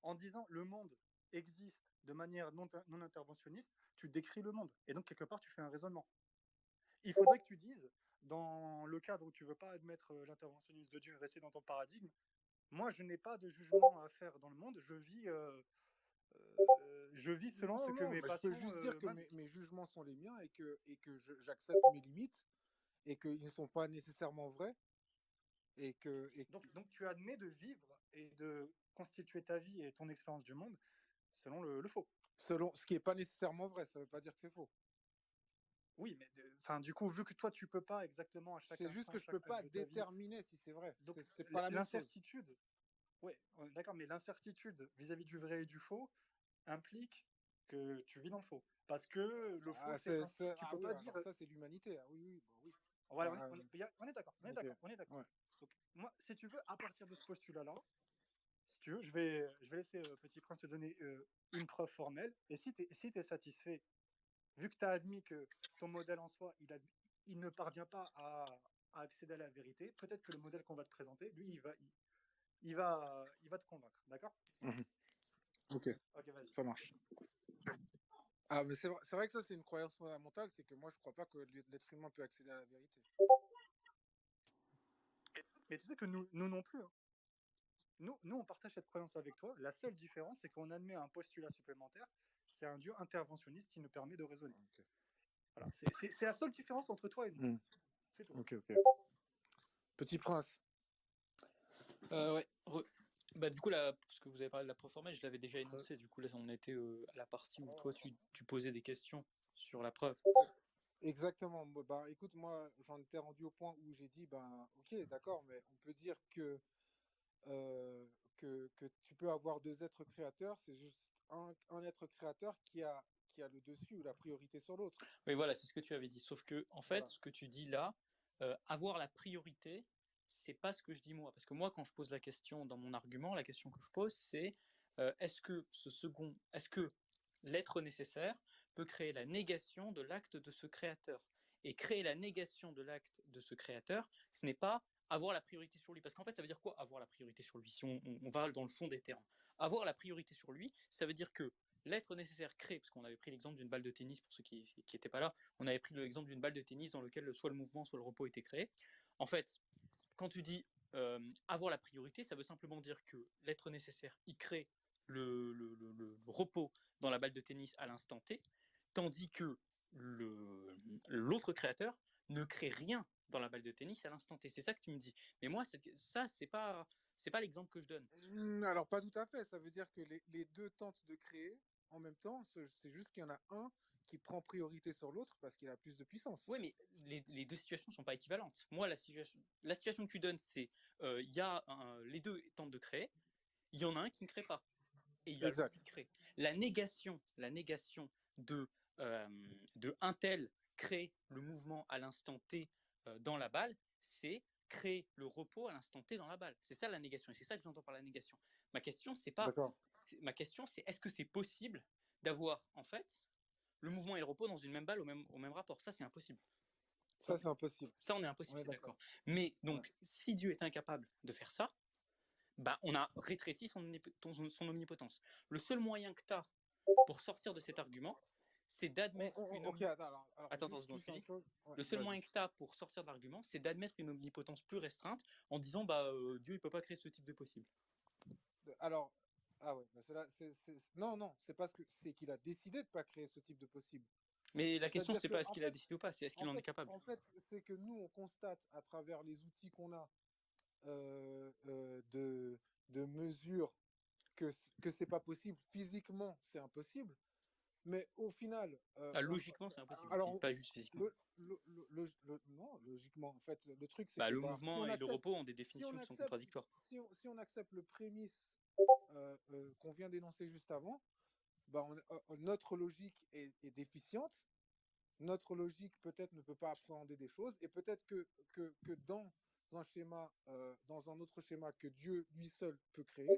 en disant le monde existe de manière non interventionniste, tu décris le monde. Et donc, quelque part, tu fais un raisonnement. Il faudrait que tu dises, dans le cadre où tu ne veux pas admettre l'interventionnisme de Dieu, rester dans ton paradigme, moi, je n'ai pas de jugement à faire dans le monde, je vis selon ce Non, que non, mes mais je peux passions juste dire que m'indiquent. mes jugements sont les miens et que j'accepte mes limites et qu'ils ne sont pas nécessairement vrais et que, et, Donc, tu admets de vivre et de constituer ta vie et ton expérience du monde selon le faux. selon ce qui n'est pas nécessairement vrai, ça ne veut pas dire que c'est faux. Oui, mais du coup, vu que toi, tu peux pas exactement à chaque C'est juste instant, que je ne peux chaque acte pas de ta vie, déterminer si c'est vrai. donc C'est pas la même chose. l'incertitude, ouais, d'accord, mais l'incertitude vis-à-vis du vrai et du faux implique que tu vis dans le faux. Parce que le faux, Ah, c'est ainsi. Tu ah peux oui, pas dire. alors ça, c'est l'humanité. Ah, oui, oui, bon, oui. Voilà, Ah, on est d'accord, on est ok, d'accord, on est d'accord. ouais. Donc, moi, si tu veux, à partir de ce postulat-là, si tu veux, je vais laisser Petit Prince te donner une preuve formelle. Et si tu es satisfait, vu que tu as admis que ton modèle en soi, il ne parvient pas à accéder à la vérité, peut-être que le modèle qu'on va te présenter, lui, il va te convaincre. D'accord? Mhm. Ok, Ok, vas-y. ça marche. Ah, mais c'est vrai que ça, c'est une croyance fondamentale, c'est que moi, je crois pas que l'être humain peut accéder à la vérité. Mais tu sais que nous non plus. Hein. Nous, on partage cette croyance avec toi. La seule différence, c'est qu'on admet un postulat supplémentaire. C'est un Dieu interventionniste qui nous permet de raisonner. Ok, Voilà, c'est la seule différence entre toi et nous. Mhm. C'est tout. Ok, ok. Petit Prince. Ouais. Bah, du coup, là, parce que vous avez parlé de la preuve formelle, je l'avais déjà énoncé. Du coup, là, on était à la partie où toi, tu posais des questions sur la preuve. Exactement. Bah, écoute, moi, j'en étais rendu au point où j'ai dit, ben, ok, d'accord, mais on peut dire euh, que tu peux avoir deux êtres créateurs, c'est juste un être créateur qui a le dessus ou la priorité sur l'autre. Oui, voilà, c'est ce que tu avais dit. Sauf que, en fait, Voilà. ce que tu dis là, avoir la priorité, c'est pas ce que je dis moi. Parce que moi, quand je pose la question dans mon argument, la question que je pose, c'est est-ce que l'être nécessaire peut créer la négation de l'acte de ce créateur? Et créer la négation de l'acte de ce créateur, ce n'est pas avoir la priorité sur lui. Parce qu'en fait, ça veut dire quoi, avoir la priorité sur lui? Si on va dans le fond des termes. Avoir la priorité sur lui, ça veut dire que l'être nécessaire crée, parce qu'on avait pris l'exemple d'une balle de tennis, pour ceux qui n'étaient pas là, on avait pris l'exemple d'une balle de tennis dans lequel soit le mouvement, soit le repos était créé. En fait, quand tu dis avoir la priorité, ça veut simplement dire que l'être nécessaire, il crée le repos dans la balle de tennis à l'instant T, tandis que l'autre créateur ne crée rien dans la balle de tennis à l'instant T. C'est ça que tu me dis. Mais moi, ça, c'est pas l'exemple que je donne. Alors, pas tout à fait. Ça veut dire que les deux tentent de créer en même temps. C'est juste qu'il y en a un qui prend priorité sur l'autre parce qu'il a plus de puissance. Oui, mais les deux situations ne sont pas équivalentes. Moi, la situation que tu donnes, c'est les deux tentent de créer, il y en a un qui ne crée pas, et il y a l'autre Exact. qui crée. La négation de, euh, de un tel crée le mouvement à l'instant T dans la balle, c'est créer le repos à l'instant T dans la balle. C'est ça la négation, et c'est ça que j'entends par la négation. D'accord. Ma question, c'est est-ce que c'est possible d'avoir, en fait, le mouvement et le repos dans une même balle au même rapport? Ça, c'est impossible. Ça, c'est impossible. Ça, on est On impossible, est c'est d'accord. d'accord. Mais Ouais. donc, si Dieu est incapable de faire ça, bah, on a rétréci son omnipotence. Le seul moyen que tu as pour sortir de cet argument, c'est d'admettre une Ok, omnipotence. alors, Attends, seconde, juste je une finis. chose. Ouais, Le seul vas-y. moyen que tu as pour sortir de l'argument, c'est d'admettre une omnipotence plus restreinte en disant bah, Dieu ne peut pas créer ce type de possible. Alors, ah ouais, bah non, non, c'est parce que c'est qu'il a décidé de ne pas créer ce type de possible. Mais la question, C'est-à-dire c'est que, pas est-ce qu'il a décidé ou pas, c'est est-ce qu'il en est capable. en fait, c'est que nous, on constate à travers les outils qu'on a euh, euh, de, de mesure que c'est pas possible. Physiquement, c'est impossible. Mais au final, Ah, logiquement, c'est impossible, alors, pas juste physiquement. non, logiquement, en fait, le truc, c'est Bah, que le bah, mouvement et le repos ont des si on définitions qui sont accepte, contradictoires. si on accepte le prémisse qu'on vient d'énoncer juste avant, bah, notre logique est déficiente. Notre logique peut-être ne peut pas appréhender des choses et peut-être que dans un schéma, dans un autre schéma que Dieu lui seul peut créer,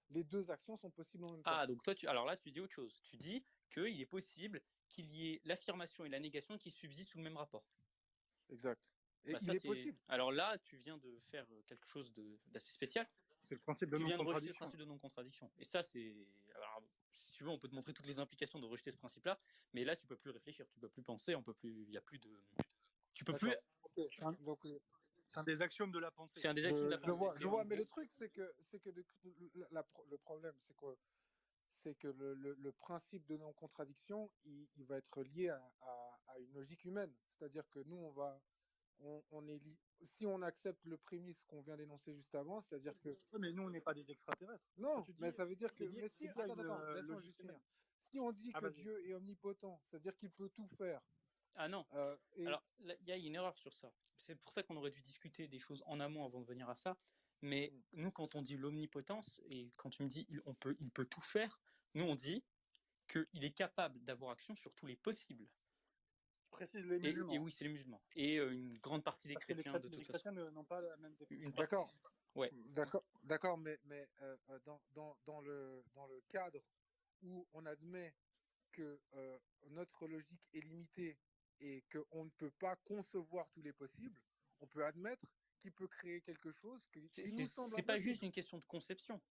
les deux actions sont possibles en même temps. Ah, donc toi, alors là, tu dis autre chose. Tu dis qu'il est possible qu'il y ait l'affirmation et la négation qui subsistent sous le même rapport. Exact. Et Bah, il ça, est c'est. possible. Alors là, tu viens de faire quelque chose d'assez spécial. C'est le principe de Tu viens de rejeter le non-contradiction. principe de non-contradiction. Et ça, c'est. Alors, si tu veux, on peut te montrer toutes les implications de rejeter ce principe-là, mais là, tu peux plus réfléchir, tu peux plus penser, on peut plus. Il y a plus de. Tu peux plus. D'accord. Ok. C'est un, Donc, c'est un des axiomes de la pensée. C'est un des axiomes de la je pensée. vois, C'est en mais gros. le truc, c'est que le problème, c'est que le principe de non-contradiction, il va être lié à une logique humaine. C'est-à-dire que nous, on est si on accepte le prémisse qu'on vient d'énoncer juste avant, c'est-à-dire que Ouais, mais nous, on n'est pas des extraterrestres. Quand non, tu dis, mais ça veut dire que, c'est lié, mais si, c'est lié à une attends, laisse-moi logique juste humaine. finir. Si on dit Ah, que vas-y. Dieu est omnipotent, c'est-à-dire qu'il peut tout faire, Ah non. et Alors, là, il y a une erreur sur ça. C'est pour ça qu'on aurait dû discuter des choses en amont avant de venir à ça. Mais nous, quand on dit l'omnipotence, et quand tu me dis il peut tout faire, nous, on dit qu'il est capable d'avoir action sur tous les possibles. Je précise les musulmans. Et oui, c'est les musulmans. Et une grande partie des Parce que chrétiens, de les toute façon. chrétiens n'ont pas la même définition. Une partie. d'accord, Ouais. d'accord, mais dans le cadre où on admet que notre logique est limitée et qu'on ne peut pas concevoir tous les possibles, on peut admettre qu'il peut créer quelque chose qui nous semble C'est pas impossible. juste une question de conception.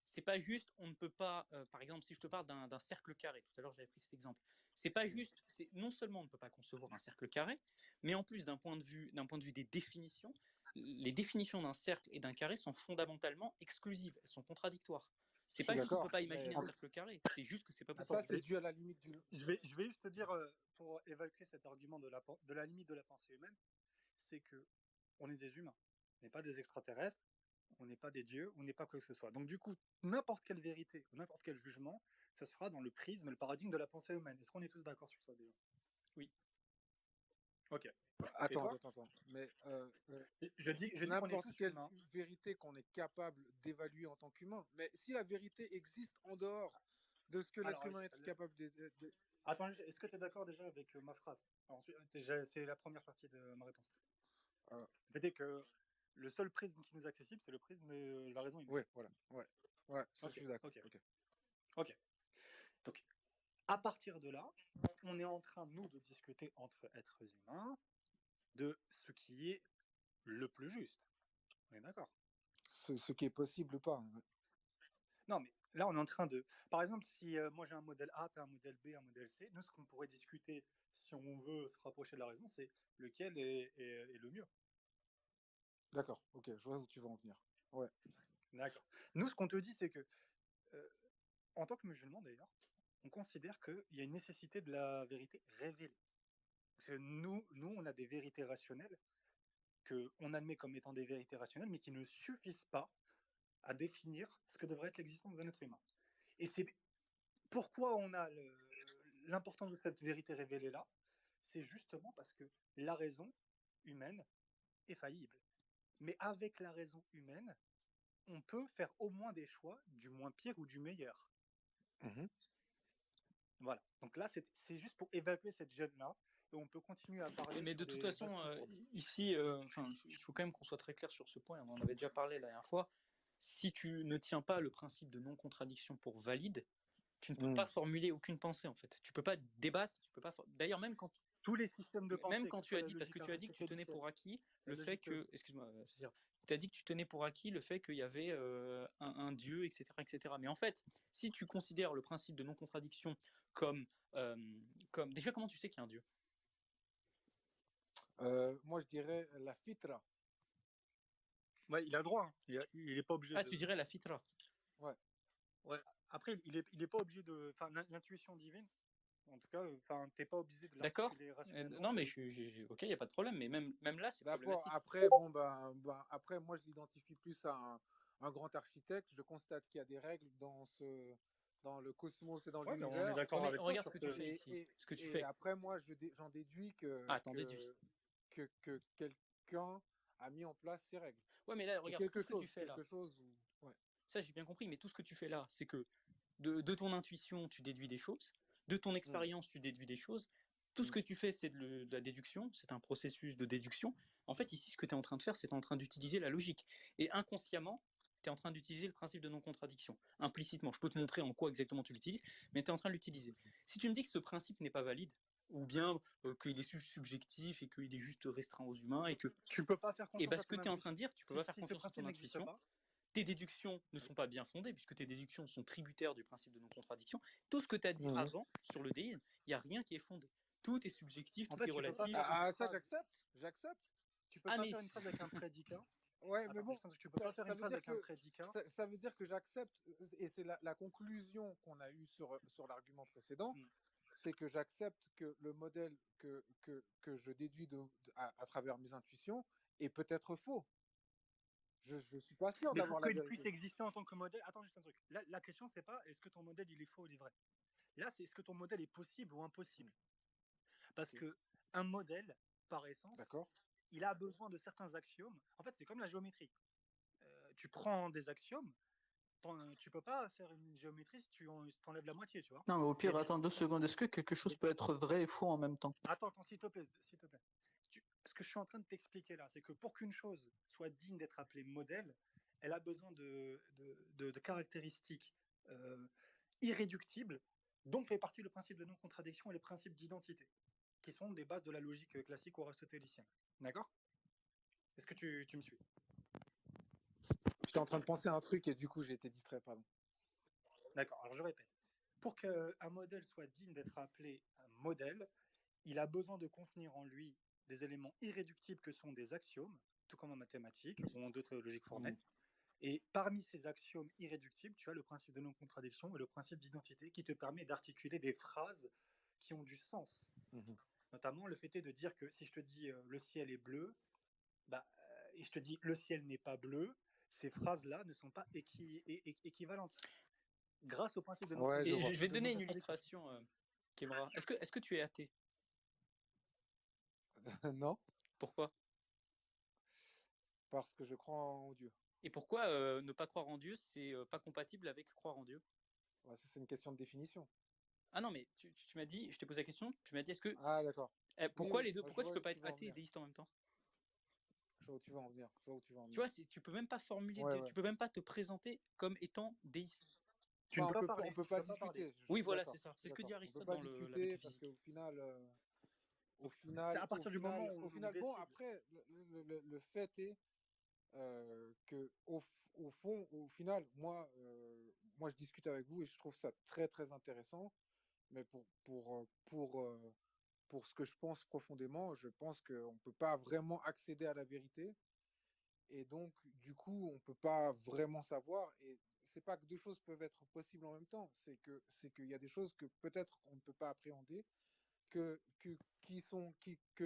C'est pas juste, on ne peut pas, par exemple, si je te parle d'un cercle carré, tout à l'heure j'avais pris cet exemple, c'est pas juste, non seulement on ne peut pas concevoir un cercle carré, mais en plus d'un point de vue des définitions, les définitions d'un cercle et d'un carré sont fondamentalement exclusives, elles sont contradictoires. C'est pas juste qu'on ne peut pas imaginer un cercle carré, c'est juste que c'est pas possible. Ça, c'est dû à la limite du. Je vais juste te dire, pour évacuer cet argument de la limite de la pensée humaine, c'est que on est des humains, on n'est pas des extraterrestres, on n'est pas des dieux, on n'est pas quoi que ce soit. Donc du coup, n'importe quelle vérité ou n'importe quel jugement, ça se fera dans le prisme, le paradigme de la pensée humaine. Est-ce qu'on est tous d'accord sur ça déjà? Oui. Ok. Attends. Mais je dis qu'on est n'importe tous quelle humains. vérité qu'on est capable d'évaluer en tant qu'humain. Mais si la vérité existe en dehors de ce que l'être humain est capable de. Attends, est-ce que tu es d'accord déjà avec ma phrase? C'est la première partie de ma réponse. Le fait est que le seul prisme qui nous est accessible, c'est le prisme de la raison humaine. Oui, voilà. Ouais, je suis d'accord. Ok. Donc, à partir de là, on est en train, nous, de discuter entre êtres humains de ce qui est le plus juste. On est d'accord? Ce qui est possible ou pas. Non, mais là, on est en train de. Par exemple, si moi j'ai un modèle A, tu as un modèle B, un modèle C, nous, ce qu'on pourrait discuter, si on veut se rapprocher de la raison, c'est lequel est le mieux. D'accord, ok, je vois où tu veux en venir. Ouais. D'accord. Nous, ce qu'on te dit, c'est que, en tant que musulman d'ailleurs, on considère qu'il y a une nécessité de la vérité révélée. Parce que nous, on a des vérités rationnelles qu'on admet comme étant des vérités rationnelles, mais qui ne suffisent pas à définir ce que devrait être l'existence d'un être humain. Et c'est pourquoi on a l'importance de cette vérité révélée là, c'est justement parce que la raison humaine est faillible. Mais avec la raison humaine, on peut faire au moins des choix du moins pire ou du meilleur. Voilà. Donc là, c'est juste pour évacuer cette gêne-là, et on peut continuer à parler. Mais de toute façon, ici, il faut quand même qu'on soit très clair sur ce point, on en avait déjà parlé la dernière fois. Si tu ne tiens pas le principe de non-contradiction pour valide, tu ne peux pas formuler aucune pensée en fait. Tu peux pas débattre, tu peux pas. D'ailleurs, même quand tous les systèmes de pensée, même quand tu as dit, parce que tu as dit que tu tenais pour acquis le fait que, excuse-moi, c'est-à-dire, tu as dit que tu tenais pour acquis le fait qu'il y avait un dieu, etc., etc. Mais en fait, si tu considères le principe de non-contradiction comme déjà, comment tu sais qu'il y a un dieu? Moi, je dirais la fitra. Ouais, il a le droit. Hein. Il est pas obligé. Ah, tu dirais la fitra. Ouais. Après, il est pas obligé de. Enfin, l'intuition divine. En tout cas, t'es pas obligé de l'articuler rationnellement. Non, mais ok, il n'y a pas de problème, mais même là, c'est problématique. Après, après, moi, je l'identifie plus à un grand architecte. Je constate qu'il y a des règles dans le cosmos et dans l'univers. On est d'accord avec toi. Regarde ce que tu fais ici. Ce que tu fais. Après, moi, j'en déduis que quelqu'un a mis en place ces règles. Ouais, mais là, regarde tout ce que tu fais là. Ouais. Ça, j'ai bien compris, mais tout ce que tu fais là, c'est que de ton intuition, tu déduis des choses, de ton expérience, tu déduis des choses. Tout ce que tu fais, c'est de la déduction, c'est un processus de déduction. En fait, ici, ce que tu es en train de faire, c'est en train d'utiliser la logique. Et inconsciemment, tu es en train d'utiliser le principe de non-contradiction. Implicitement, je peux te montrer en quoi exactement tu l'utilises, mais tu es en train de l'utiliser. Si tu me dis que ce principe n'est pas valide, ou bien qu'il est subjectif et qu'il est juste restreint aux humains, et que tu peux pas faire confiance et ce que tu es en train de dire, tu peux pas faire confiance à ton intuition. tes déductions ne sont pas bien fondées, puisque tes déductions sont tributaires du principe de non-contradiction. Tout ce que tu as dit avant sur le déisme, il n'y a rien qui est fondé. Tout est subjectif, tout est relatif. Ça, j'accepte. Tu peux pas faire une phrase avec un prédicat. Ouais, Attends, mais bon, tu peux pas faire une phrase avec un prédicat. Ça veut dire que j'accepte, et c'est la conclusion qu'on a eue sur l'argument précédent, c'est que j'accepte que le modèle que je déduis à travers mes intuitions est peut-être faux. Je suis pas sûr d'avoir la vérité. Pour qu'il puisse exister en tant que modèle, attends juste un truc. Là, la question, c'est pas est-ce que ton modèle il est faux ou il est vrai. Là, c'est est-ce que ton modèle est possible ou impossible. Parce que un modèle, par essence, il a besoin de certains axiomes. En fait, c'est comme la géométrie. Tu prends des axiomes, tu peux pas faire une géométrie si tu t'enlèves la moitié, tu vois. Non, mais au pire, attends 2 secondes. Est-ce que quelque chose peut être vrai et faux en même temps? Attends, s'il te plaît. Ce que je suis en train de t'expliquer là, c'est que pour qu'une chose soit digne d'être appelée modèle, elle a besoin de caractéristiques irréductibles, dont fait partie le principe de non-contradiction et le principe d'identité, qui sont des bases de la logique classique ou aristotélicienne. D'accord? Est-ce que tu me suis? J'étais en train de penser à un truc et du coup j'ai été distrait, pardon. D'accord, alors je répète. Pour qu'un modèle soit digne d'être appelé un modèle, il a besoin de contenir en lui des éléments irréductibles que sont des axiomes, tout comme en mathématiques ou en d'autres logiques formelles. Et parmi ces axiomes irréductibles, tu as le principe de non-contradiction et le principe d'identité qui te permet d'articuler des phrases qui ont du sens. Notamment le fait est de dire que si je te dis le ciel est bleu, et je te dis le ciel n'est pas bleu, ces phrases-là ne sont pas équivalentes. Grâce au principe de non-contradiction. Et je vais te donner une illustration, Kemra. Est-ce que tu es athée? Non. Pourquoi? Parce que je crois en Dieu. Et pourquoi ne pas croire en Dieu, c'est pas compatible avec croire en Dieu? Ouais, ça, c'est une question de définition. Ah non, mais tu m'as dit, je t'ai posé la question, tu m'as dit est-ce que... Ah d'accord. Pourquoi les deux? Pourquoi tu peux pas être athée et déiste en même temps? Je vois où tu vas en venir. Tu vois, tu peux même pas formuler, tu peux même pas te présenter comme étant déiste. On peut pas discuter. Oui, voilà, c'est ça. C'est ce que dit Aristote dans la métaphysique. Parce qu'au final, c'est à partir du moment où bon, après, le fait est que au fond, au final, moi, je discute avec vous et je trouve ça très très intéressant. Mais pour ce que je pense profondément, je pense qu'on ne peut pas vraiment accéder à la vérité. Et donc, du coup, on ne peut pas vraiment savoir. Et c'est pas que deux choses peuvent être possibles en même temps. C'est qu'il y a des choses que peut-être on ne peut pas appréhender, que